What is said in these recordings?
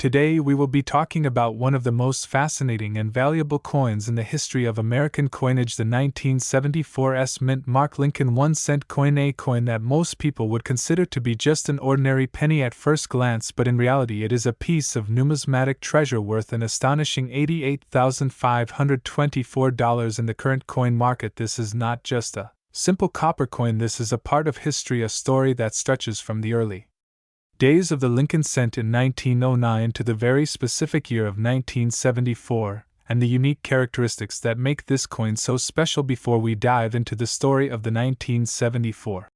Today we will be talking about one of the most fascinating and valuable coins in the history of American coinage, the 1974 Mint Mark Lincoln 1-cent coin, a coin that most people would consider to be just an ordinary penny at first glance, but in reality it is a piece of numismatic treasure worth an astonishing $88,524 in the current coin market. This is not just a simple copper coin, this is a part of history, a story that stretches from the early days of the Lincoln cent in 1909 to the very specific year of 1974, and the unique characteristics that make this coin so special. Before we dive into the story of the 1974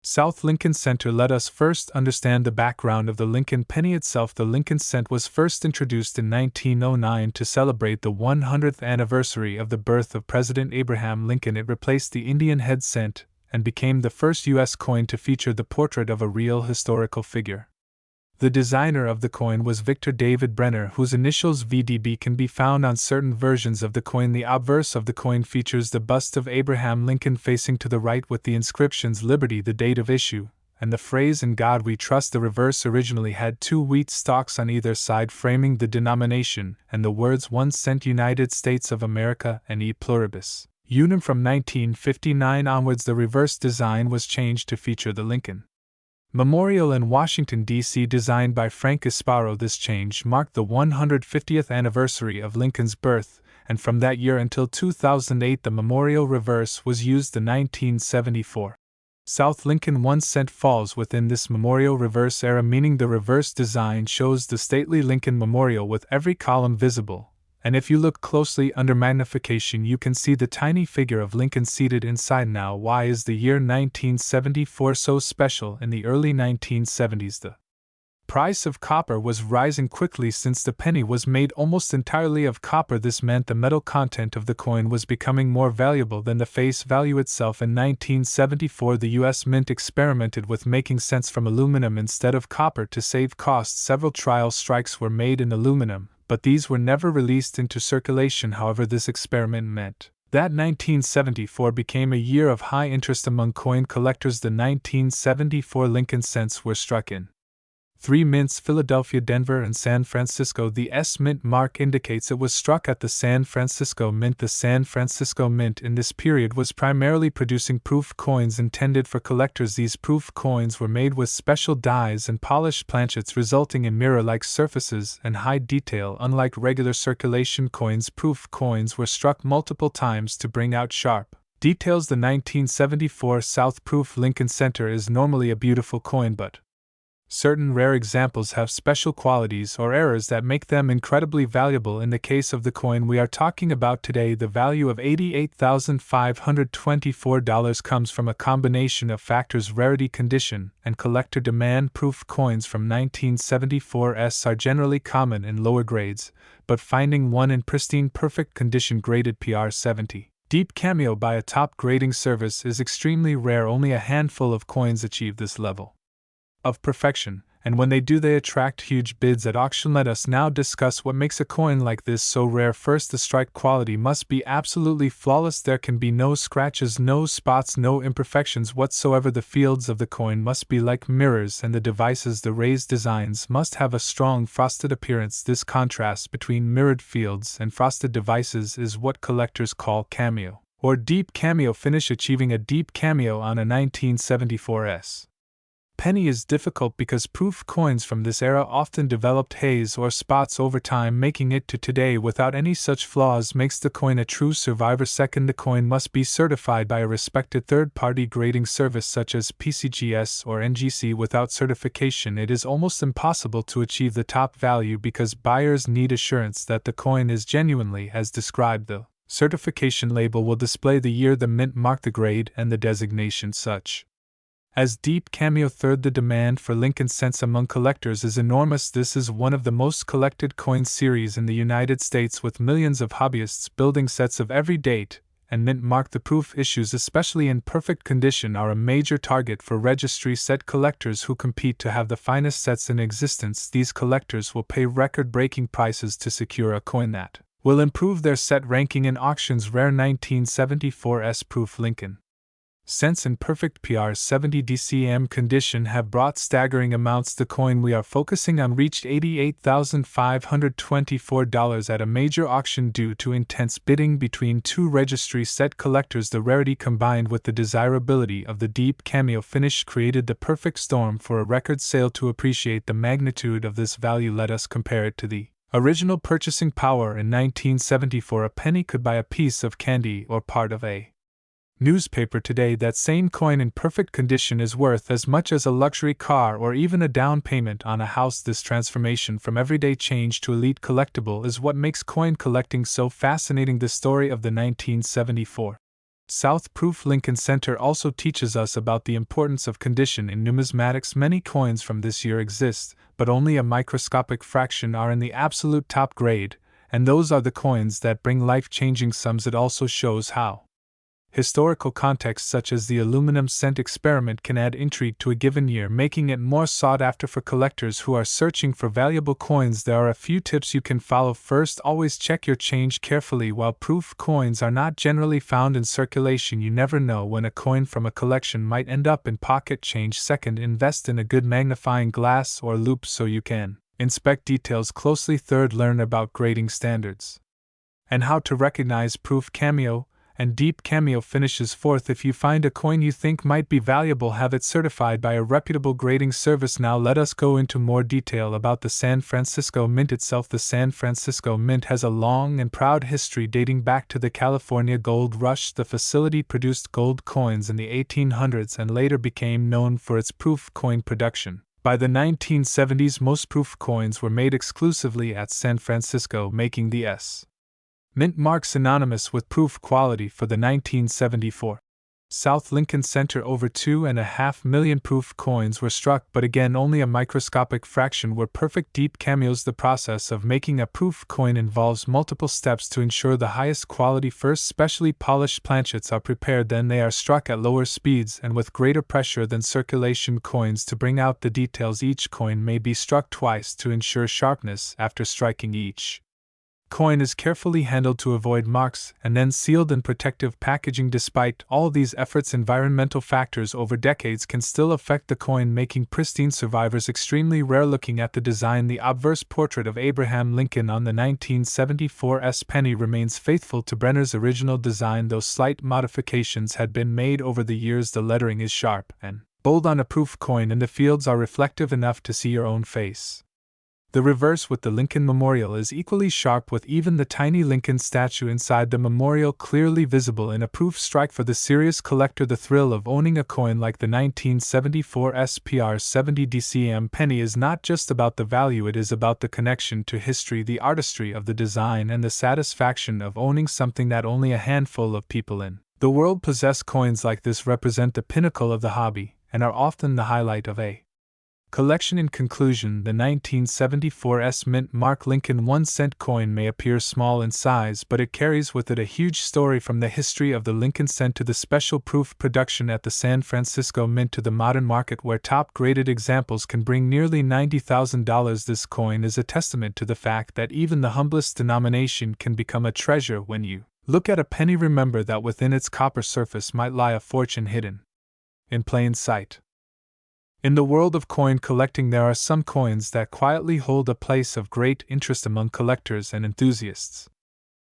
South Lincoln Center, let us first understand the background of the Lincoln penny itself. The Lincoln cent was first introduced in 1909 to celebrate the 100th anniversary of the birth of President Abraham Lincoln. It replaced the Indian head cent and became the first U.S. coin to feature the portrait of a real historical figure. The designer of the coin was Victor David Brenner, whose initials VDB can be found on certain versions of the coin. The obverse of the coin features the bust of Abraham Lincoln facing to the right with the inscriptions Liberty, the date of issue, and the phrase In God We Trust. The reverse originally had two wheat stalks on either side framing the denomination, and the words 1 cent United States of America and E pluribus unum. From 1959 onwards, the reverse design was changed to feature the Lincoln Memorial in Washington, D.C., designed by Frank Isparo. This change marked the 150th anniversary of Lincoln's birth, and from that year until 2008 the memorial reverse was used. The 1974 South Lincoln 1 cent falls within this memorial reverse era, meaning the reverse design shows the stately Lincoln Memorial with every column visible, and if you look closely under magnification you can see the tiny figure of Lincoln seated inside. Now, why is the year 1974 so special? In the early 1970s the price of copper was rising quickly. Since the penny was made almost entirely of copper, this meant the metal content of the coin was becoming more valuable than the face value itself. In 1974 the U.S. Mint experimented with making cents from aluminum instead of copper to save costs. Several trial strikes were made in aluminum, but these were never released into circulation. However, this experiment meant that 1974 became a year of high interest among coin collectors. The 1974 Lincoln cents were struck in three mints: Philadelphia, Denver, and San Francisco. The Mint mark indicates it was struck at the San Francisco Mint. The San Francisco Mint in this period was primarily producing proof coins intended for collectors. These proof coins were made with special dies and polished planchets, resulting in mirror-like surfaces and high detail. Unlike regular circulation coins, proof coins were struck multiple times to bring out sharp details. The 1974 South Proof Lincoln Center is normally a beautiful coin, but certain rare examples have special qualities or errors that make them incredibly valuable. In the case of the coin we are talking about today, the value of $88,524 comes from a combination of factors: rarity, condition, and collector demand. Proof coins from 1974 are generally common in lower grades, but finding one in pristine perfect condition graded PR70 deep cameo by a top grading service is extremely rare. Only a handful of coins achieve this level of perfection, and when they do they attract huge bids at auction. Let us now discuss what makes a coin like this so rare. First, the strike quality must be absolutely flawless. There can be no scratches, no spots, no imperfections whatsoever. The fields of the coin must be like mirrors, and the devices, the raised designs, must have a strong frosted appearance. This contrast between mirrored fields and frosted devices is what collectors call cameo, or deep cameo finish. Achieving a deep cameo on a 1974 penny is difficult because proof coins from this era often developed haze or spots over time. Making it to today without any such flaws makes the coin a true survivor. Second, the coin must be certified by a respected third-party grading service such as PCGS or NGC. Without certification it is almost impossible to achieve the top value because buyers need assurance that the coin is genuinely as described. The certification label will display the year, the mint mark, the grade, and the designation such as deep cameo. Third, the demand for Lincoln cents among collectors is enormous. This is one of the most collected coin series in the United States, with millions of hobbyists building sets of every date and mint mark. The proof issues, especially in perfect condition, are a major target for registry set collectors who compete to have the finest sets in existence. These collectors will pay record-breaking prices to secure a coin that will improve their set ranking in auctions. Rare 1974 proof Lincoln cents in perfect PR 70 DCM condition have brought staggering amounts. The coin we are focusing on reached $88,524 at a major auction due to intense bidding between two registry set collectors. The rarity combined with the desirability of the deep cameo finish created the perfect storm for a record sale. To appreciate the magnitude of this value, let us compare it to the original purchasing power in 1974. A penny could buy a piece of candy or part of a newspaper. Today, that same coin in perfect condition is worth as much as a luxury car or even a down payment on a house. This transformation from everyday change to elite collectible is what makes coin collecting so fascinating. The story of the 1974 South Proof Lincoln Center also teaches us about the importance of condition in numismatics. Many coins from this year exist, but only a microscopic fraction are in the absolute top grade, and those are the coins that bring life-changing sums. It also shows how historical context such as the aluminum cent experiment can add intrigue to a given year, making it more sought after for collectors who are searching for valuable coins. There are a few tips you can follow. First, always check your change carefully. While proof coins are not generally found in circulation, you never know when a coin from a collection might end up in pocket change. Second, invest in a good magnifying glass or loupe so you can inspect details closely. Third, learn about grading standards and how to recognize proof cameo and deep cameo finishes. Fourth, if you find a coin you think might be valuable, have it certified by a reputable grading service. Now let us go into more detail about the San Francisco Mint itself. The San Francisco Mint has a long and proud history dating back to the California Gold Rush. The facility produced gold coins in the 1800s and later became known for its proof coin production. By the 1970s, most proof coins were made exclusively at San Francisco, making the S Mint mark synonymous with proof quality. For the 1974 South Lincoln Center, over 2.5 million proof coins were struck, but again only a microscopic fraction were perfect deep cameos. The process of making a proof coin involves multiple steps to ensure the highest quality. First, specially polished planchets are prepared, then they are struck at lower speeds and with greater pressure than circulation coins to bring out the details. Each coin may be struck twice to ensure sharpness. After striking, each coin is carefully handled to avoid marks and then sealed in protective packaging. Despite all these efforts, environmental factors over decades can still affect the coin, making pristine survivors extremely rare. Looking at the design, the obverse portrait of Abraham Lincoln on the 1974 penny remains faithful to Brenner's original design, though slight modifications had been made over the years. The lettering is sharp and bold on a proof coin, and the fields are reflective enough to see your own face. The reverse with the Lincoln Memorial is equally sharp, with even the tiny Lincoln statue inside the memorial clearly visible in a proof strike. For the serious collector, the thrill of owning a coin like the 1974 SPR 70 DCM penny is not just about the value, it is about the connection to history, the artistry of the design, and the satisfaction of owning something that only a handful of people in the world possess. Coins like this represent the pinnacle of the hobby and are often the highlight of a collection. In conclusion, the 1974 Mint mark Lincoln 1-cent coin may appear small in size, but it carries with it a huge story, from the history of the Lincoln cent to the special proof production at the San Francisco Mint to the modern market where top-graded examples can bring nearly $90,000. This coin is a testament to the fact that even the humblest denomination can become a treasure. When you look at a penny, remember that within its copper surface might lie a fortune hidden in plain sight. In the world of coin collecting, there are some coins that quietly hold a place of great interest among collectors and enthusiasts.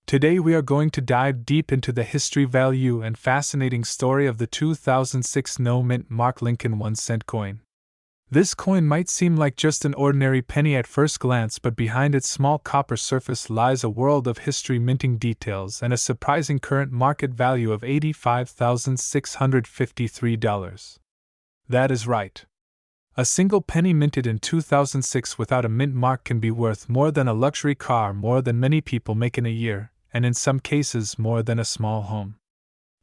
Today we are going to dive deep into the history, value, and fascinating story of the 2006 Mint mark Lincoln 1-cent coin. This coin might seem like just an ordinary penny at first glance, but behind its small copper surface lies a world of history, minting details, and a surprising current market value of $85,653. That is right. A single penny minted in 2006 without a mint mark can be worth more than a luxury car, more than many people make in a year, and in some cases more than a small home.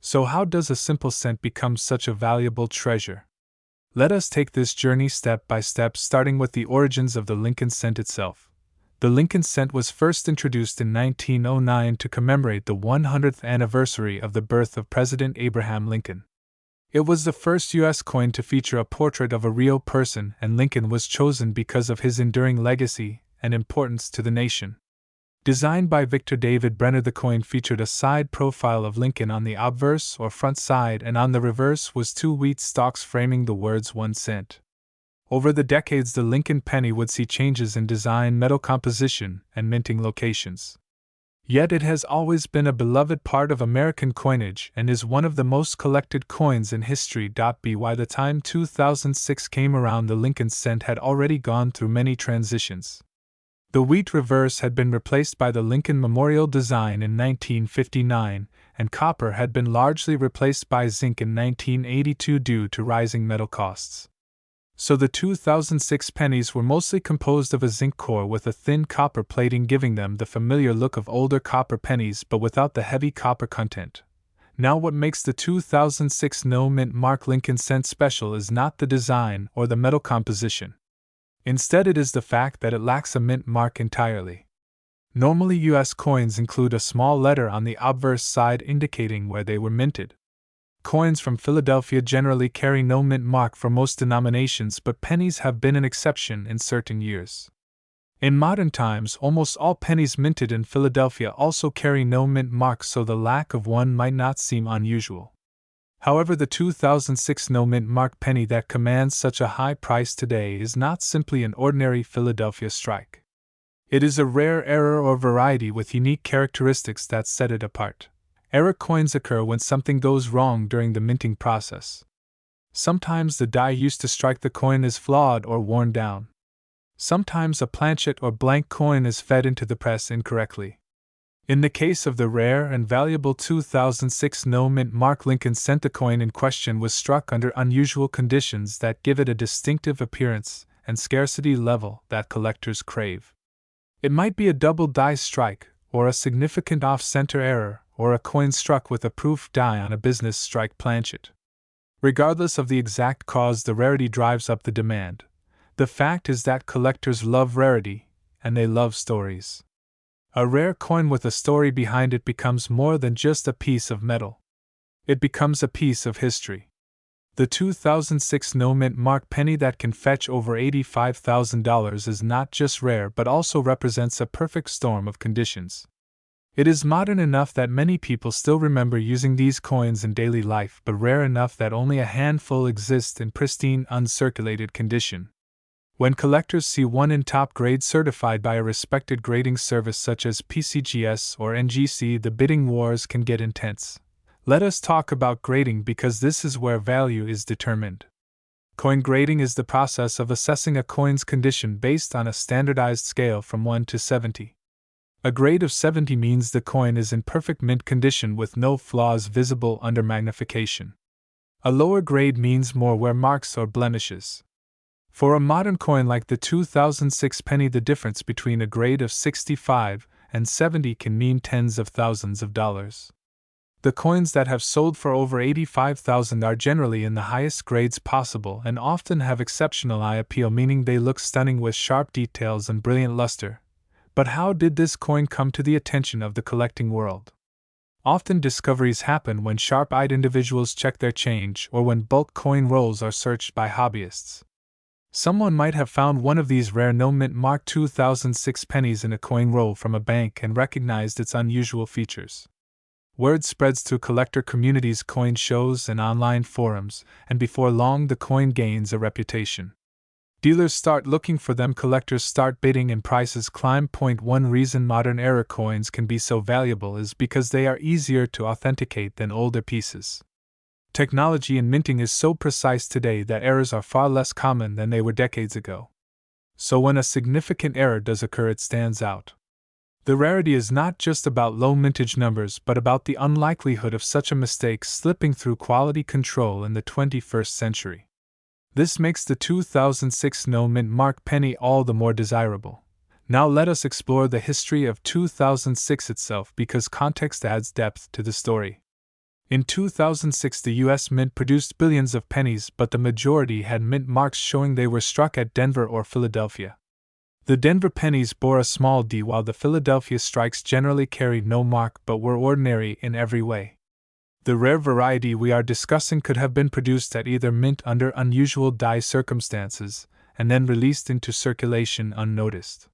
So how does a simple cent become such a valuable treasure? Let us take this journey step by step, starting with the origins of the Lincoln cent itself. The Lincoln cent was first introduced in 1909 to commemorate the 100th anniversary of the birth of President Abraham Lincoln. It was the first U.S. coin to feature a portrait of a real person, and Lincoln was chosen because of his enduring legacy and importance to the nation. Designed by Victor David Brenner, the coin featured a side profile of Lincoln on the obverse or front side, and on the reverse was two wheat stalks framing the words 1 cent. Over the decades, the Lincoln penny would see changes in design, metal composition, and minting locations. Yet it has always been a beloved part of American coinage and is one of the most collected coins in history. By the time 2006 came around, the Lincoln cent had already gone through many transitions. The wheat reverse had been replaced by the Lincoln Memorial design in 1959, and copper had been largely replaced by zinc in 1982 due to rising metal costs. So the 2006 pennies were mostly composed of a zinc core with a thin copper plating, giving them the familiar look of older copper pennies but without the heavy copper content. Now, what makes the 2006 no-mint mark Lincoln cent special is not the design or the metal composition. Instead, it is the fact that it lacks a mint mark entirely. Normally, U.S. coins include a small letter on the obverse side indicating where they were minted. Coins from Philadelphia generally carry no mint mark for most denominations, but pennies have been an exception in certain years. In modern times, almost all pennies minted in Philadelphia also carry no mint mark, so the lack of one might not seem unusual. However, the 2006 no mint mark penny that commands such a high price today is not simply an ordinary Philadelphia strike. It is a rare error or variety with unique characteristics that set it apart. Error coins occur when something goes wrong during the minting process. Sometimes the die used to strike the coin is flawed or worn down. Sometimes a planchet or blank coin is fed into the press incorrectly. In the case of the rare and valuable 2006 no-mint mark Lincoln cent, the coin in question was struck under unusual conditions that give it a distinctive appearance and scarcity level that collectors crave. It might be a double die strike, or a significant off-center error, or a coin struck with a proof die on a business strike planchet. Regardless of the exact cause, the rarity drives up the demand. The fact is that collectors love rarity, and they love stories. A rare coin with a story behind it becomes more than just a piece of metal. It becomes a piece of history. The 2006 no-mint mark penny that can fetch over $85,000 is not just rare but also represents a perfect storm of conditions. It is modern enough that many people still remember using these coins in daily life, but rare enough that only a handful exist in pristine, uncirculated condition. When collectors see one in top grade certified by a respected grading service such as PCGS or NGC, the bidding wars can get intense. Let us talk about grading because this is where value is determined. Coin grading is the process of assessing a coin's condition based on a standardized scale from 1 to 70. A grade of 70 means the coin is in perfect mint condition with no flaws visible under magnification. A lower grade means more wear marks or blemishes. For a modern coin like the 2006 penny, the difference between a grade of 65 and 70 can mean tens of thousands of dollars. The coins that have sold for over $85,000 are generally in the highest grades possible and often have exceptional eye appeal, meaning they look stunning with sharp details and brilliant luster. But how did this coin come to the attention of the collecting world? Often discoveries happen when sharp-eyed individuals check their change or when bulk coin rolls are searched by hobbyists. Someone might have found one of these rare no-mint mark 2006 pennies in a coin roll from a bank and recognized its unusual features. Word spreads through collector communities, coin shows, and online forums, and before long the coin gains a reputation. Dealers start looking for them, collectors start bidding, and prices climb. One reason modern era coins can be so valuable is because they are easier to authenticate than older pieces. Technology in minting is so precise today that errors are far less common than they were decades ago. So when a significant error does occur, it stands out. The rarity is not just about low mintage numbers but about the unlikelihood of such a mistake slipping through quality control in the 21st century. This makes the 2006 no-mint mark penny all the more desirable. Now let us explore the history of 2006 itself, because context adds depth to the story. In 2006, the U.S. Mint produced billions of pennies, but the majority had mint marks showing they were struck at Denver or Philadelphia. The Denver pennies bore a small d, while the Philadelphia strikes generally carried no mark but were ordinary in every way. The rare variety we are discussing could have been produced at either mint under unusual die circumstances, and then released into circulation unnoticed.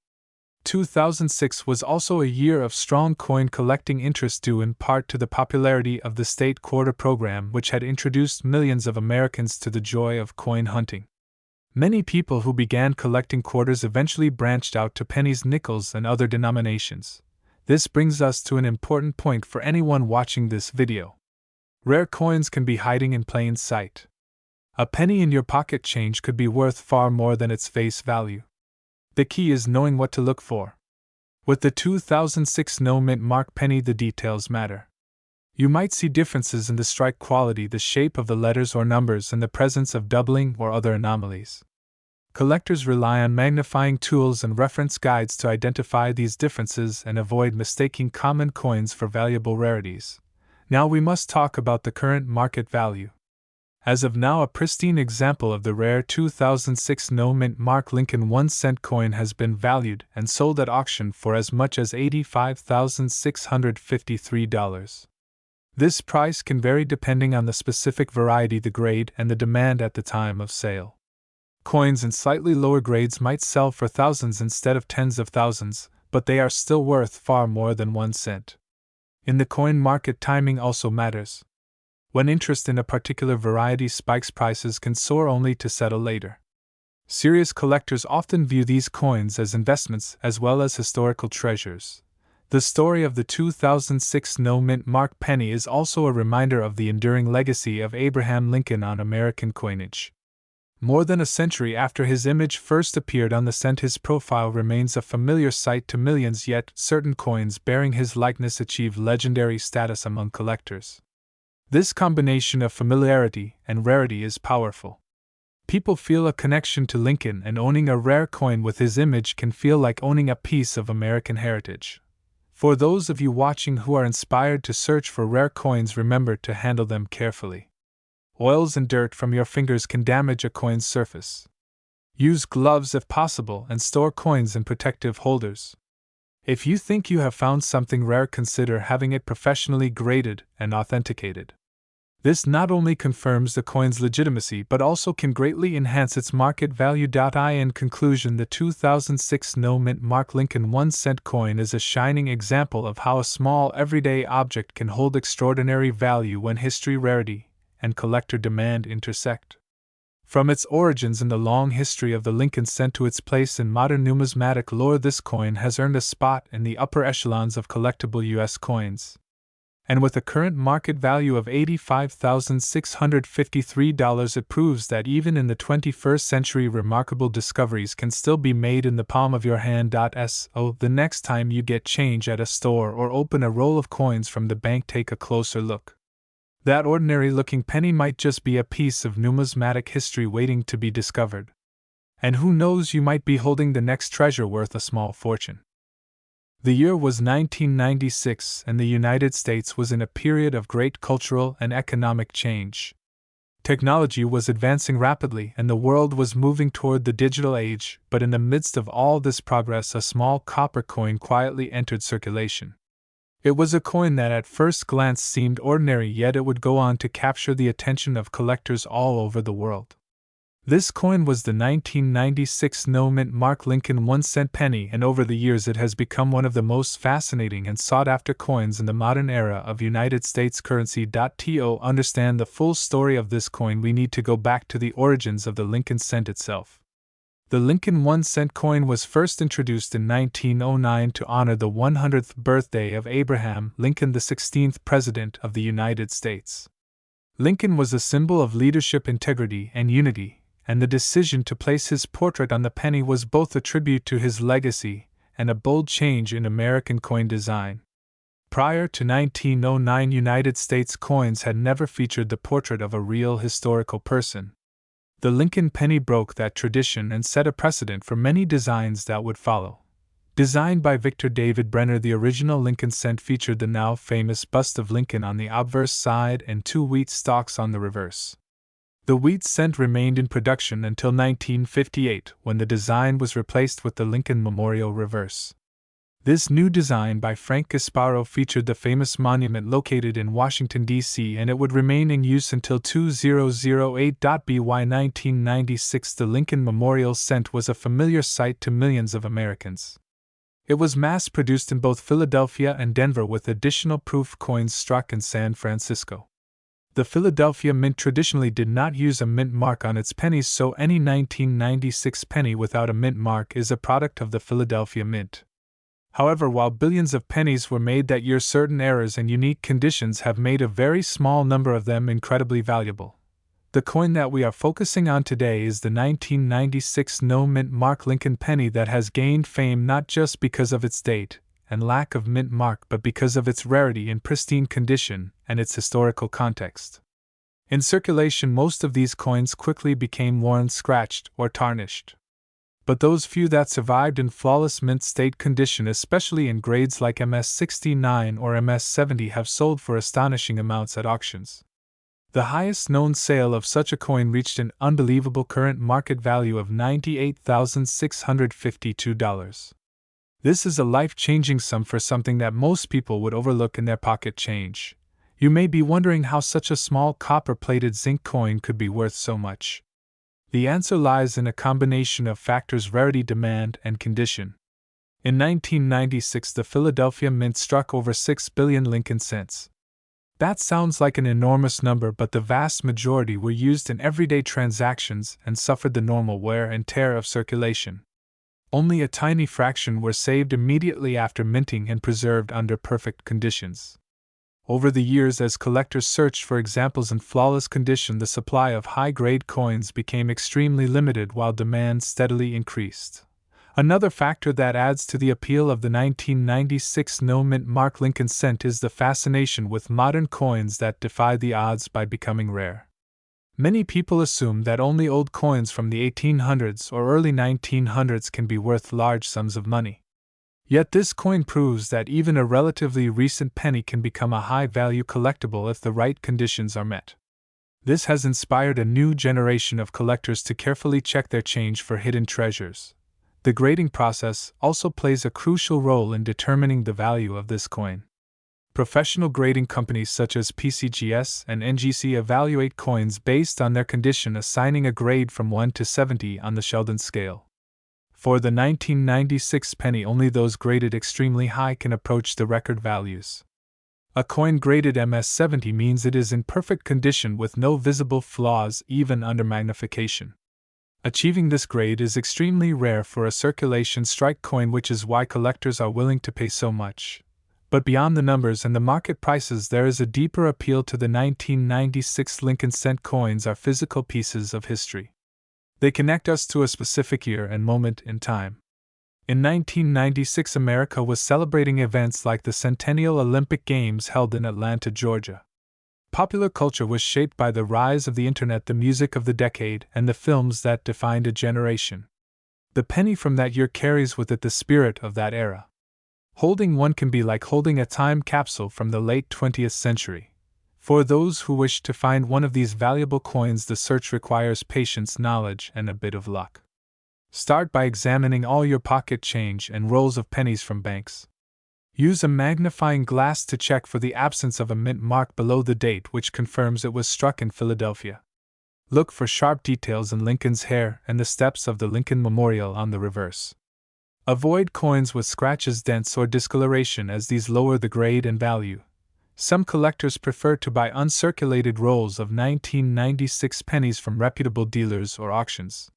2006 was also a year of strong coin collecting interest due in part to the popularity of the state quarter program, which had introduced millions of Americans to the joy of coin hunting. Many people who began collecting quarters eventually branched out to pennies, nickels, and other denominations. This brings us to an important point for anyone watching this video. Rare coins can be hiding in plain sight. A penny in your pocket change could be worth far more than its face value. The key is knowing what to look for. With the 2006 no-mint mark penny, the details matter. You might see differences in the strike quality, the shape of the letters or numbers, and the presence of doubling or other anomalies. Collectors rely on magnifying tools and reference guides to identify these differences and avoid mistaking common coins for valuable rarities. Now we must talk about the current market value. As of now, a pristine example of the rare 2006 no-mint mark Lincoln 1-cent coin has been valued and sold at auction for as much as $85,653. This price can vary depending on the specific variety, the grade, and the demand at the time of sale. Coins in slightly lower grades might sell for thousands instead of tens of thousands, but they are still worth far more than 1 cent. In the coin market, timing also matters. When interest in a particular variety spikes, prices can soar only to settle later. Serious collectors often view these coins as investments as well as historical treasures. The story of the 2006 no-mint mark penny is also a reminder of the enduring legacy of Abraham Lincoln on American coinage. More than a century after his image first appeared on the cent, his profile remains a familiar sight to millions, yet certain coins bearing his likeness achieve legendary status among collectors. This combination of familiarity and rarity is powerful. People feel a connection to Lincoln, and owning a rare coin with his image can feel like owning a piece of American heritage. For those of you watching who are inspired to search for rare coins, remember to handle them carefully. Oils and dirt from your fingers can damage a coin's surface. Use gloves if possible and store coins in protective holders. If you think you have found something rare, consider having it professionally graded and authenticated. This not only confirms the coin's legitimacy but also can greatly enhance its market value. In conclusion, the 2006 no-mint mark Lincoln 1-cent coin is a shining example of how a small everyday object can hold extraordinary value when history, rarity, and collector demand intersect. From its origins in the long history of the Lincoln cent to its place in modern numismatic lore, this coin has earned a spot in the upper echelons of collectible U.S. coins. And with a current market value of $85,653, it proves that even in the 21st century, remarkable discoveries can still be made in the palm of your hand. So, the next time you get change at a store or open a roll of coins from the bank, take a closer look. That ordinary-looking penny might just be a piece of numismatic history waiting to be discovered. And who knows, you might be holding the next treasure worth a small fortune. The year was 1996, and the United States was in a period of great cultural and economic change. Technology was advancing rapidly, and the world was moving toward the digital age, but in the midst of all this progress, a small copper coin quietly entered circulation. It was a coin that at first glance seemed ordinary, yet it would go on to capture the attention of collectors all over the world. This coin was the 1996 no-mint mark Lincoln 1-cent penny, and over the years it has become one of the most fascinating and sought-after coins in the modern era of United States currency. To understand the full story of this coin, we need to go back to the origins of the Lincoln cent itself. The Lincoln 1-cent coin was first introduced in 1909 to honor the 100th birthday of Abraham Lincoln, the 16th President of the United States. Lincoln was a symbol of leadership, integrity, and unity, and the decision to place his portrait on the penny was both a tribute to his legacy and a bold change in American coin design. Prior to 1909, United States coins had never featured the portrait of a real historical person. The Lincoln penny broke that tradition and set a precedent for many designs that would follow. Designed by Victor David Brenner, the original Lincoln cent featured the now famous bust of Lincoln on the obverse side and 2 wheat stalks on the reverse. The wheat cent remained in production until 1958, when the design was replaced with the Lincoln Memorial reverse. This new design by Frank Gasparo featured the famous monument located in Washington, D.C., and it would remain in use until 2008. By 1996, the Lincoln Memorial cent was a familiar sight to millions of Americans. It was mass-produced in both Philadelphia and Denver with additional proof coins struck in San Francisco. The Philadelphia Mint traditionally did not use a mint mark on its pennies, so any 1996 penny without a mint mark is a product of the Philadelphia Mint. However, while billions of pennies were made that year, certain errors and unique conditions have made a very small number of them incredibly valuable. The coin that we are focusing on today is the 1996 no mint mark Lincoln penny that has gained fame not just because of its date and lack of mint mark, but because of its rarity in pristine condition and its historical context. In circulation, most of these coins quickly became worn, scratched, or tarnished. But those few that survived in flawless mint state condition, especially in grades like MS69 or MS70, have sold for astonishing amounts at auctions. The highest known sale of such a coin reached an unbelievable current market value of $98,652. This is a life-changing sum for something that most people would overlook in their pocket change. You may be wondering how such a small copper-plated zinc coin could be worth so much. The answer lies in a combination of factors: rarity, demand, and condition. In 1996, the Philadelphia Mint struck over 6 billion Lincoln cents. That sounds like an enormous number, but the vast majority were used in everyday transactions and suffered the normal wear and tear of circulation. Only a tiny fraction were saved immediately after minting and preserved under perfect conditions. Over the years, as collectors searched for examples in flawless condition, the supply of high-grade coins became extremely limited while demand steadily increased. Another factor that adds to the appeal of the 1996 no mint mark Lincoln cent is the fascination with modern coins that defy the odds by becoming rare. Many people assume that only old coins from the 1800s or early 1900s can be worth large sums of money. Yet this coin proves that even a relatively recent penny can become a high-value collectible if the right conditions are met. This has inspired a new generation of collectors to carefully check their change for hidden treasures. The grading process also plays a crucial role in determining the value of this coin. Professional grading companies such as PCGS and NGC evaluate coins based on their condition, assigning a grade from 1 to 70 on the Sheldon scale. For the 1996 penny, only those graded extremely high can approach the record values. A coin graded MS70 means it is in perfect condition with no visible flaws even under magnification. Achieving this grade is extremely rare for a circulation strike coin, which is why collectors are willing to pay so much. But beyond the numbers and the market prices, there is a deeper appeal to the 1996 Lincoln cent coins are physical pieces of history. They connect us to a specific year and moment in time. In 1996, America was celebrating events like the Centennial Olympic Games held in Atlanta, Georgia. Popular culture was shaped by the rise of the internet, the music of the decade, and the films that defined a generation. The penny from that year carries with it the spirit of that era. Holding one can be like holding a time capsule from the late 20th century. For those who wish to find one of these valuable coins, the search requires patience, knowledge, and a bit of luck. Start by examining all your pocket change and rolls of pennies from banks. Use a magnifying glass to check for the absence of a mint mark below the date, which confirms it was struck in Philadelphia. Look for sharp details in Lincoln's hair and the steps of the Lincoln Memorial on the reverse. Avoid coins with scratches, dents, or discoloration, as these lower the grade and value. Some collectors prefer to buy uncirculated rolls of 1996 pennies from reputable dealers or auctions.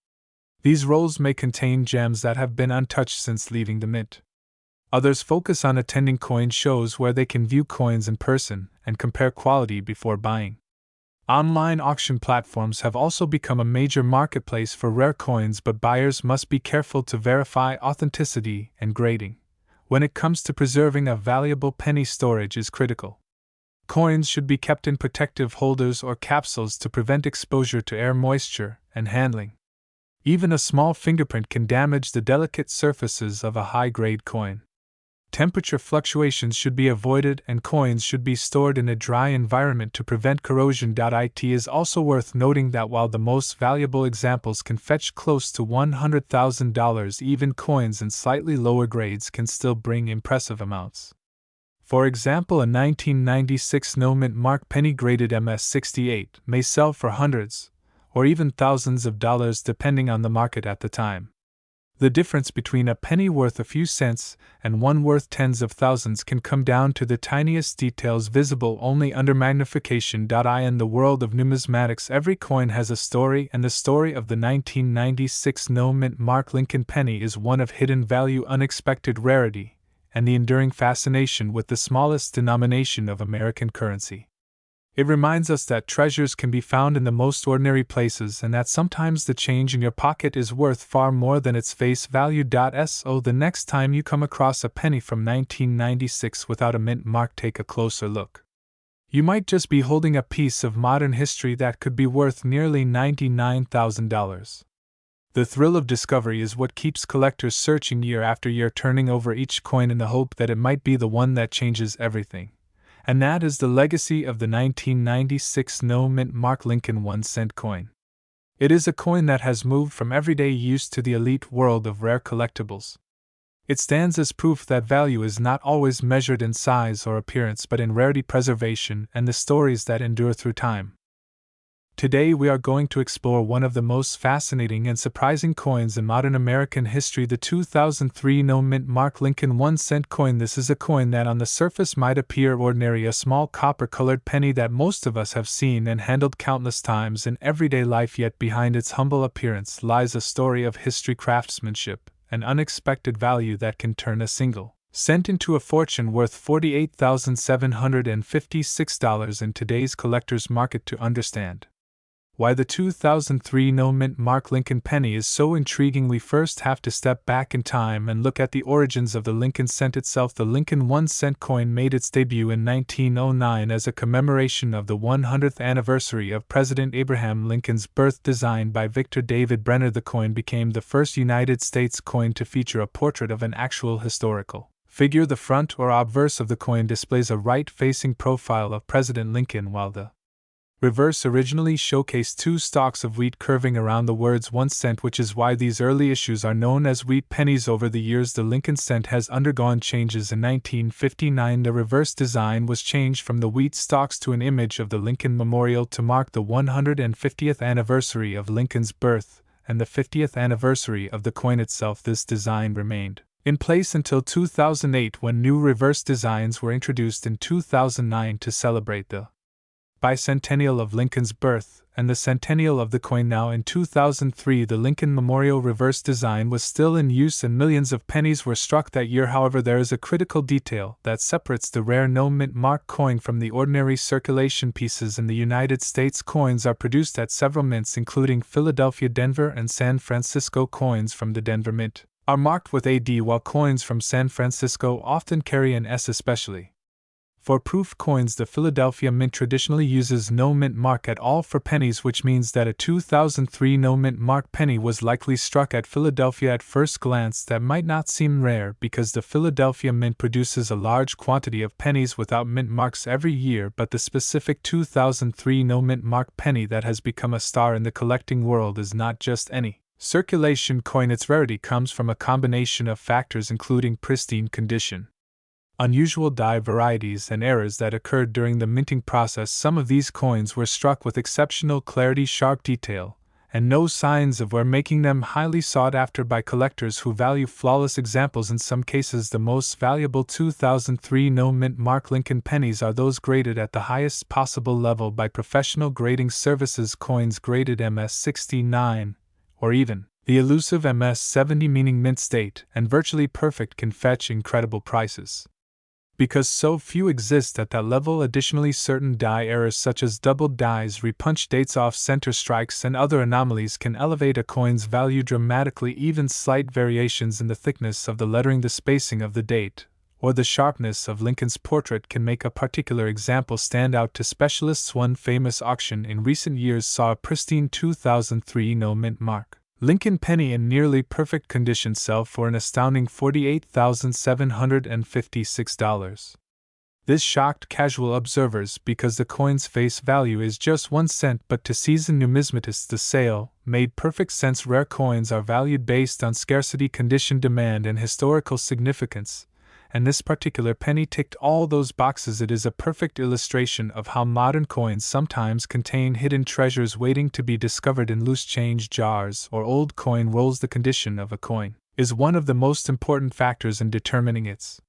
These rolls may contain gems that have been untouched since leaving the mint. Others focus on attending coin shows where they can view coins in person and compare quality before buying. Online auction platforms have also become a major marketplace for rare coins, but buyers must be careful to verify authenticity and grading. When it comes to preserving a valuable penny, storage is critical. Coins should be kept in protective holders or capsules to prevent exposure to air, moisture, and handling. Even a small fingerprint can damage the delicate surfaces of a high-grade coin. Temperature fluctuations should be avoided, and coins should be stored in a dry environment to prevent corrosion. It is also worth noting that while the most valuable examples can fetch close to $100,000, even coins in slightly lower grades can still bring impressive amounts. For example, a 1996 no mint mark penny graded MS68 may sell for hundreds, or even thousands of dollars depending on the market at the time. The difference between a penny worth a few cents and one worth tens of thousands can come down to the tiniest details visible only under magnification. In the world of numismatics, every coin has a story, and the story of the 1996 no-mint mark Lincoln penny is one of hidden value, unexpected rarity, and the enduring fascination with the smallest denomination of American currency. It reminds us that treasures can be found in the most ordinary places and that sometimes the change in your pocket is worth far more than its face value. So the next time you come across a penny from 1996 without a mint mark, take a closer look. You might just be holding a piece of modern history that could be worth nearly $99,000. The thrill of discovery is what keeps collectors searching year after year, turning over each coin in the hope that it might be the one that changes everything. And that is the legacy of the 1996 no-mint mark Lincoln 1-cent coin. It is a coin that has moved from everyday use to the elite world of rare collectibles. It stands as proof that value is not always measured in size or appearance but in rarity, preservation, and the stories that endure through time. Today we are going to explore one of the most fascinating and surprising coins in modern American history, the 2003 no-mint mark Lincoln 1-cent coin. This is a coin that on the surface might appear ordinary, a small copper-colored penny that most of us have seen and handled countless times in everyday life, yet behind its humble appearance lies a story of history, craftsmanship, and unexpected value that can turn a single cent into a fortune worth $48,756 in today's collector's market. To understand why the 2003 no-mint mark Lincoln penny is so intriguing, we first have to step back in time and look at the origins of the Lincoln cent itself. The Lincoln 1-cent coin made its debut in 1909 as a commemoration of the 100th anniversary of President Abraham Lincoln's birth. Designed by Victor David Brenner, the coin became the first United States coin to feature a portrait of an actual historical figure. The front or obverse of the coin displays a right-facing profile of President Lincoln, while the reverse originally showcased two stalks of wheat curving around the words 1 cent, which is why these early issues are known as wheat pennies. Over the years, the Lincoln cent has undergone changes. In 1959, the reverse design was changed from the wheat stalks to an image of the Lincoln Memorial to mark the 150th anniversary of Lincoln's birth and the 50th anniversary of the coin itself. This design remained in place until 2008, when new reverse designs were introduced in 2009 to celebrate the bicentennial of Lincoln's birth and the centennial of the coin. Now in 2003, the Lincoln Memorial reverse design was still in use and millions of pennies were struck that year. However, there is a critical detail that separates the rare no-mint mark coin from the ordinary circulation pieces. In the United States, coins are produced at several mints, including Philadelphia, Denver, and San Francisco. Coins from the Denver Mint are marked with AD, while coins from San Francisco often carry an S. Especially for proof coins, the Philadelphia Mint traditionally uses no mint mark at all for pennies, which means that a 2003 no mint mark penny was likely struck at Philadelphia. At first glance, that might not seem rare because the Philadelphia Mint produces a large quantity of pennies without mint marks every year, but the specific 2003 no mint mark penny that has become a star in the collecting world is not just any circulation coin. Its rarity comes from a combination of factors, including pristine condition, unusual die varieties, and errors that occurred during the minting process. Some of these coins were struck with exceptional clarity, sharp detail, and no signs of wear, making them highly sought after by collectors who value flawless examples. In some cases, the most valuable 2003 no-mint mark Lincoln pennies are those graded at the highest possible level by professional grading services. Coins graded MS-69, or even the elusive MS-70, meaning mint state and virtually perfect, can fetch incredible prices. Because so few exist at that level, additionally, certain die errors such as doubled dies, repunch dates, off-center strikes, and other anomalies can elevate a coin's value dramatically. Even slight variations in the thickness of the lettering, the spacing of the date, or the sharpness of Lincoln's portrait can make a particular example stand out to specialists. One famous auction in recent years saw a pristine 2003 no-mint mark Lincoln penny in nearly perfect condition sell for an astounding $48,756. This shocked casual observers because the coin's face value is just 1 cent, but to seasoned numismatists the sale made perfect sense. Rare coins are valued based on scarcity, condition, demand, and historical significance, and this particular penny ticked all those boxes. It is a perfect illustration of how modern coins sometimes contain hidden treasures waiting to be discovered in loose change jars or old coin rolls. The condition of a coin is one of the most important factors in determining its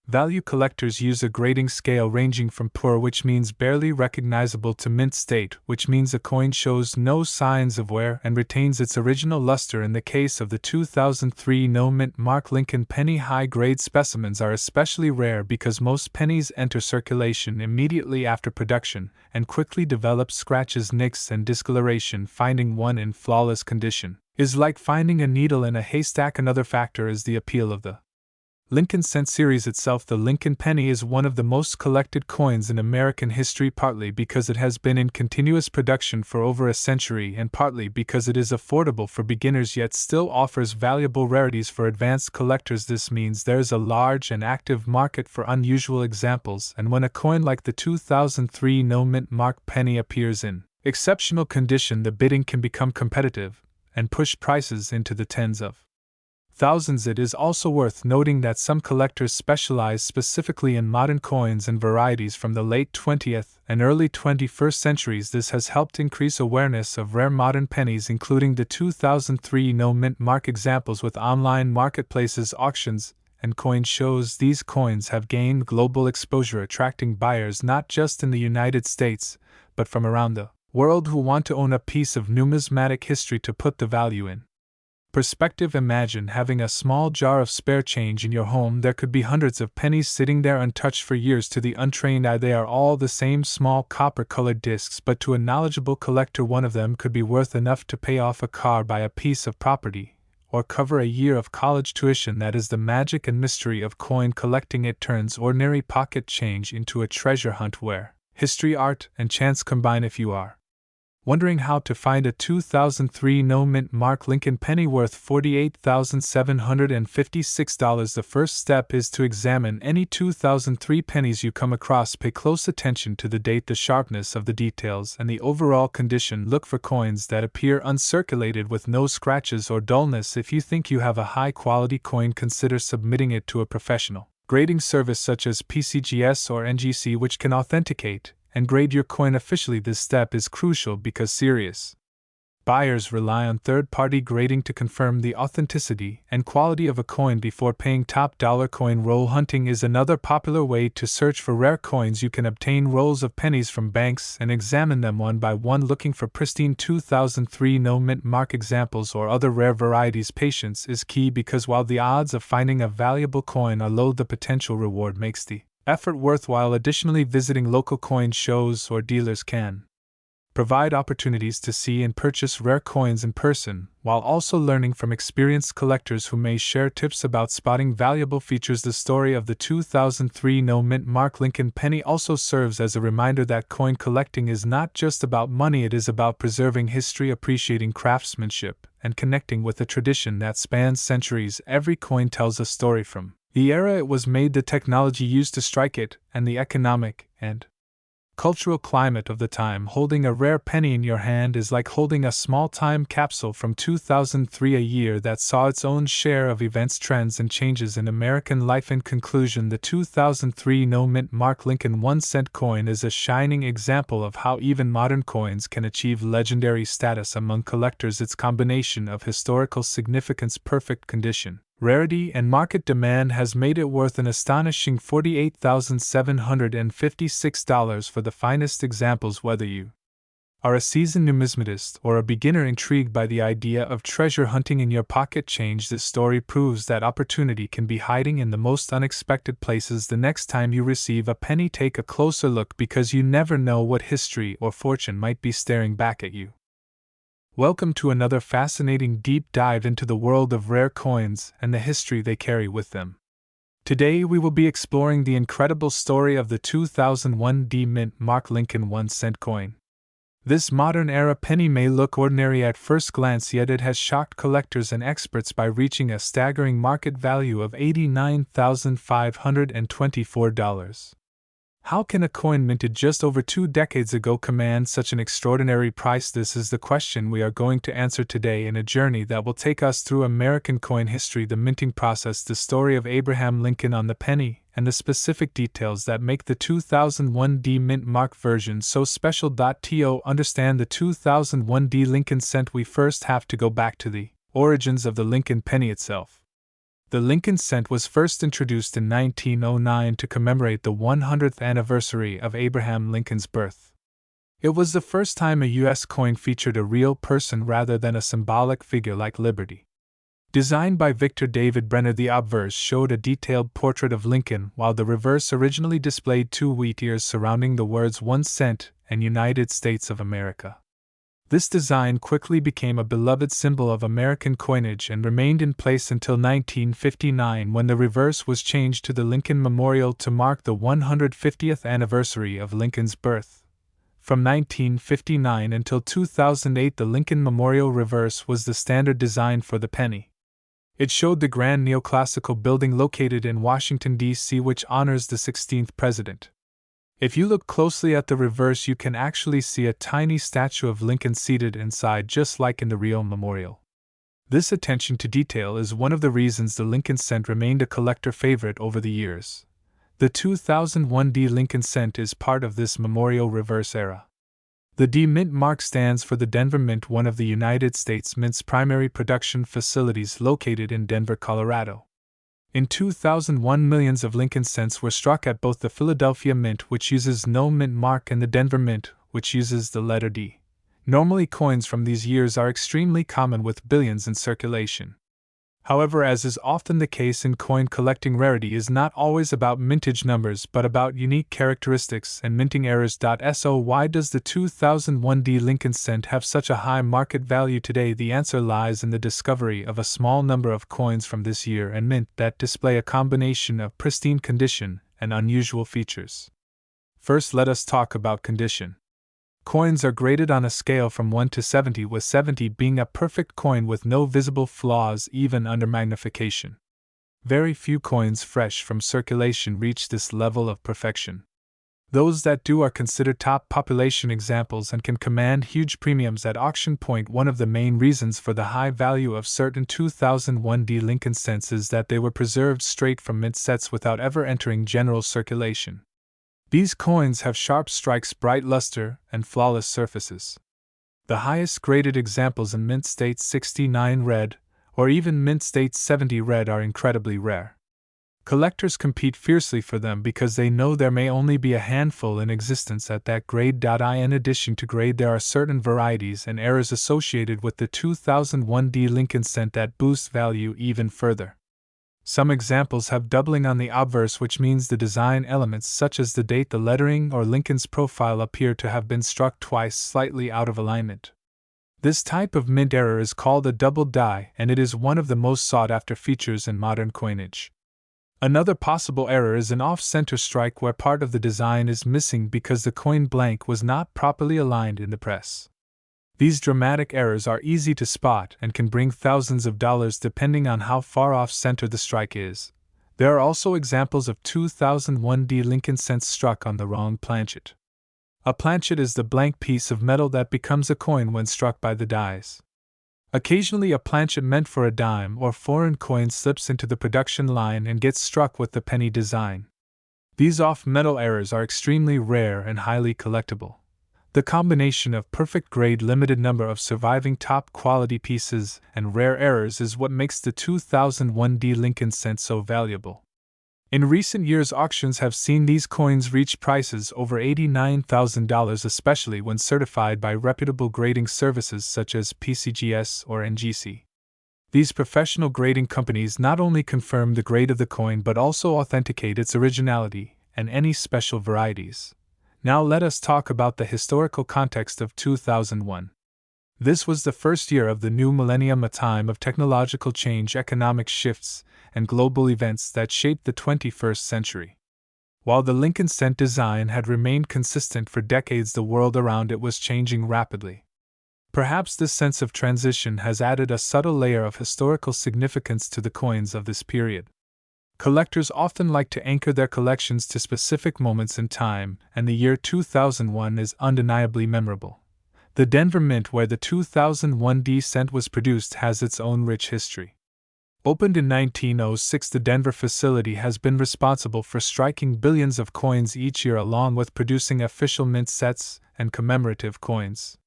value. Collectors use a grading scale ranging from poor, which means barely recognizable, to mint state, which means a coin shows no signs of wear and retains its original luster. In the case of the 2003 no-mint mark Lincoln penny, high-grade specimens are especially rare because most pennies enter circulation immediately after production and quickly develop scratches, nicks, and discoloration. Finding one in flawless condition is like finding a needle in a haystack. Another factor is the appeal of the Lincoln cent series itself. The Lincoln penny is one of the most collected coins in American history, partly because it has been in continuous production for over a century and partly because it is affordable for beginners yet still offers valuable rarities for advanced collectors. This means there is a large and active market for unusual examples, and when a coin like the 2003 no-mint mark penny appears in exceptional condition, the bidding can become competitive and push prices into the tens of thousands. It is also worth noting that some collectors specialize specifically in modern coins and varieties from the late 20th and early 21st centuries. This has helped increase awareness of rare modern pennies, including the 2003 no-mint mark examples with online marketplaces, auctions, and coin shows. These coins have gained global exposure, attracting buyers not just in the United States, but from around the world who want to own a piece of numismatic history. To put the value in perspective, imagine having a small jar of spare change in your home. There could be hundreds of pennies sitting there untouched for years. To the untrained eye, they are all the same small copper-colored discs, but to a knowledgeable collector, one of them could be worth enough to pay off a car, buy a piece of property, or cover a year of college tuition. That is the magic and mystery of coin collecting. It turns ordinary pocket change into a treasure hunt where history, art, and chance combine. If you are wondering how to find a 2003 no-mint mark Lincoln penny worth $48,756, the first step is to examine any 2003 pennies you come across. Pay close attention to the date, the sharpness of the details, and the overall condition. Look for coins that appear uncirculated with no scratches or dullness. If you think you have a high-quality coin, consider submitting it to a professional grading service such as PCGS or NGC, which can authenticate and grade your coin officially. This step is crucial because serious buyers rely on third-party grading to confirm the authenticity and quality of a coin before paying top dollar. Coin roll hunting is another popular way to search for rare coins. You can obtain rolls of pennies from banks and examine them one by one, looking for pristine 2003 no-mint mark examples or other rare varieties. Patience is key because while the odds of finding a valuable coin are low, the potential reward makes the effort worthwhile. Additionally, visiting local coin shows or dealers can provide opportunities to see and purchase rare coins in person, while also learning from experienced collectors who may share tips about spotting valuable features. The story of the 2003 no-mint mark Lincoln penny also serves as a reminder that coin collecting is not just about money, it is about preserving history, appreciating craftsmanship, and connecting with a tradition that spans centuries. Every coin tells a story, from the era it was made, the technology used to strike it, and the economic and cultural climate of the time. Holding a rare penny in your hand is like holding a small time capsule from 2003, a year that saw its own share of events, trends, and changes in American life. In conclusion, the 2003 no-mint mark Lincoln 1-cent coin is a shining example of how even modern coins can achieve legendary status among collectors. Its combination of historical significance, perfect condition, rarity, and market demand has made it worth an astonishing $48,756 for the finest examples. Whether you are a seasoned numismatist or a beginner intrigued by the idea of treasure hunting in your pocket change, this story proves that opportunity can be hiding in the most unexpected places. The next time you receive a penny, take a closer look, because you never know what history or fortune might be staring back at you. Welcome to another fascinating deep dive into the world of rare coins and the history they carry with them. Today we will be exploring the incredible story of the 2001 D-Mint mark Lincoln 1-cent coin. This modern-era penny may look ordinary at first glance, yet it has shocked collectors and experts by reaching a staggering market value of $89,524. How can a coin minted just over 2 decades ago command such an extraordinary price? This is the question we are going to answer today in a journey that will take us through American coin history, the minting process, the story of Abraham Lincoln on the penny, and the specific details that make the 2001 D-Mint mark version so special. To understand the 2001 D Lincoln cent, we first have to go back to the origins of the Lincoln penny itself. The Lincoln cent was first introduced in 1909 to commemorate the 100th anniversary of Abraham Lincoln's birth. It was the first time a U.S. coin featured a real person rather than a symbolic figure like Liberty. Designed by Victor David Brenner, the obverse showed a detailed portrait of Lincoln, while the reverse originally displayed two wheat ears surrounding the words 1 cent and United States of America. This design quickly became a beloved symbol of American coinage and remained in place until 1959, when the reverse was changed to the Lincoln Memorial to mark the 150th anniversary of Lincoln's birth. From 1959 until 2008, the Lincoln Memorial reverse was the standard design for the penny. It showed the grand neoclassical building located in Washington, D.C., which honors the 16th president. If you look closely at the reverse, you can actually see a tiny statue of Lincoln seated inside, just like in the real memorial. This attention to detail is one of the reasons the Lincoln cent remained a collector favorite over the years. The 2001 D Lincoln cent is part of this memorial reverse era. The D Mint mark stands for the Denver Mint, one of the United States Mint's primary production facilities located in Denver, Colorado. In 2001, millions of Lincoln cents were struck at both the Philadelphia Mint, which uses no mint mark, and the Denver Mint, which uses the letter D. Normally, coins from these years are extremely common with billions in circulation. However, as is often the case in coin collecting, rarity is not always about mintage numbers but about unique characteristics and minting errors. So why does the 2001 D Lincoln cent have such a high market value today? The answer lies in the discovery of a small number of coins from this year and mint that display a combination of pristine condition and unusual features. First, let us talk about condition. Coins are graded on a scale from 1 to 70, with 70 being a perfect coin with no visible flaws even under magnification. Very few coins fresh from circulation reach this level of perfection. Those that do are considered top population examples and can command huge premiums at auction point. One of the main reasons for the high value of certain 2001 D Lincoln cents is that they were preserved straight from mint sets without ever entering general circulation. These coins have sharp strikes, bright luster, and flawless surfaces. The highest graded examples in mint state 69 red, or even mint state 70 red, are incredibly rare. Collectors compete fiercely for them because they know there may only be a handful in existence at that grade. In addition to grade, there are certain varieties and errors associated with the 2001 D Lincoln cent that boost value even further. Some examples have doubling on the obverse, which means the design elements such as the date, the lettering, or Lincoln's profile appear to have been struck twice slightly out of alignment. This type of mint error is called a double die, and it is one of the most sought-after features in modern coinage. Another possible error is an off-center strike where part of the design is missing because the coin blank was not properly aligned in the press. These dramatic errors are easy to spot and can bring thousands of dollars depending on how far off-center the strike is. There are also examples of 2001 D Lincoln cents struck on the wrong planchet. A planchet is the blank piece of metal that becomes a coin when struck by the dies. Occasionally, a planchet meant for a dime or foreign coin slips into the production line and gets struck with the penny design. These off-metal errors are extremely rare and highly collectible. The combination of perfect grade, limited number of surviving top quality pieces, and rare errors is what makes the 2001 D Lincoln cent so valuable. In recent years, auctions have seen these coins reach prices over $89,000, especially when certified by reputable grading services such as PCGS or NGC. These professional grading companies not only confirm the grade of the coin but also authenticate its originality and any special varieties. Now let us talk about the historical context of 2001. This was the first year of the new millennium, a time of technological change, economic shifts, and global events that shaped the 21st century. While the Lincoln cent design had remained consistent for decades, the world around it was changing rapidly. Perhaps this sense of transition has added a subtle layer of historical significance to the coins of this period. Collectors often like to anchor their collections to specific moments in time, and the year 2001 is undeniably memorable. The Denver Mint, where the 2001 D cent was produced, has its own rich history. Opened in 1906, the Denver facility has been responsible for striking billions of coins each year, along with producing official mint sets and commemorative coins.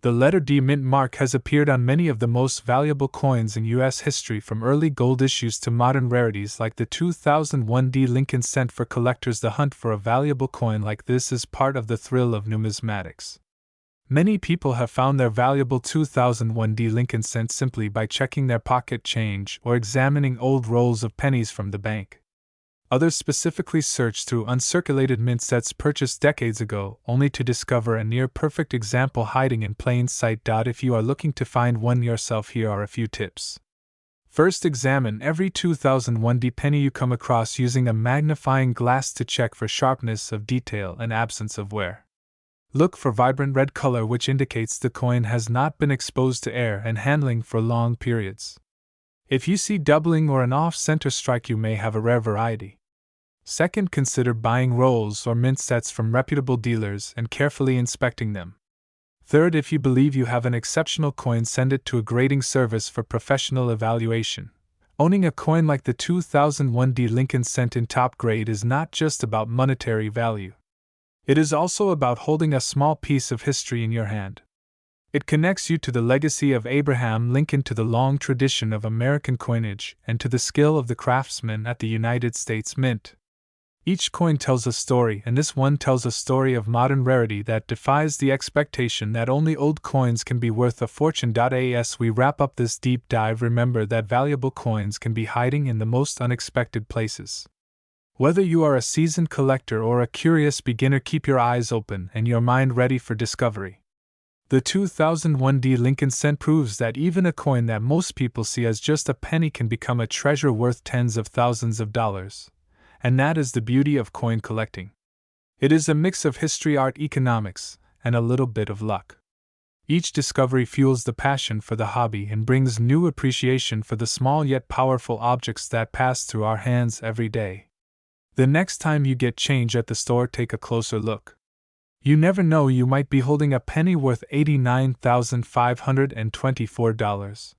The letter D mint mark has appeared on many of the most valuable coins in U.S. history, from early gold issues to modern rarities like the 2001 D Lincoln cent. For collectors, the hunt for a valuable coin like this is part of the thrill of numismatics. Many people have found their valuable 2001 D Lincoln cent simply by checking their pocket change or examining old rolls of pennies from the bank. Others specifically search through uncirculated mint sets purchased decades ago, only to discover a near-perfect example hiding in plain sight. If you are looking to find one yourself, here are a few tips. First, examine every 2001 D penny you come across using a magnifying glass to check for sharpness of detail and absence of wear. Look for vibrant red color, which indicates the coin has not been exposed to air and handling for long periods. If you see doubling or an off-center strike, you may have a rare variety. Second, consider buying rolls or mint sets from reputable dealers and carefully inspecting them. Third, if you believe you have an exceptional coin, send it to a grading service for professional evaluation. Owning a coin like the 2001 D Lincoln cent in top grade is not just about monetary value. It is also about holding a small piece of history in your hand. It connects you to the legacy of Abraham Lincoln, to the long tradition of American coinage, and to the skill of the craftsmen at the United States Mint. Each coin tells a story, and this one tells a story of modern rarity that defies the expectation that only old coins can be worth a fortune. As we wrap up this deep dive, remember that valuable coins can be hiding in the most unexpected places. Whether you are a seasoned collector or a curious beginner, keep your eyes open and your mind ready for discovery. The 2001 D Lincoln cent proves that even a coin that most people see as just a penny can become a treasure worth tens of thousands of dollars. And that is the beauty of coin collecting. It is a mix of history, art, economics, and a little bit of luck. Each discovery fuels the passion for the hobby and brings new appreciation for the small yet powerful objects that pass through our hands every day. The next time you get change at the store, take a closer look. You never know, you might be holding a penny worth $89,524.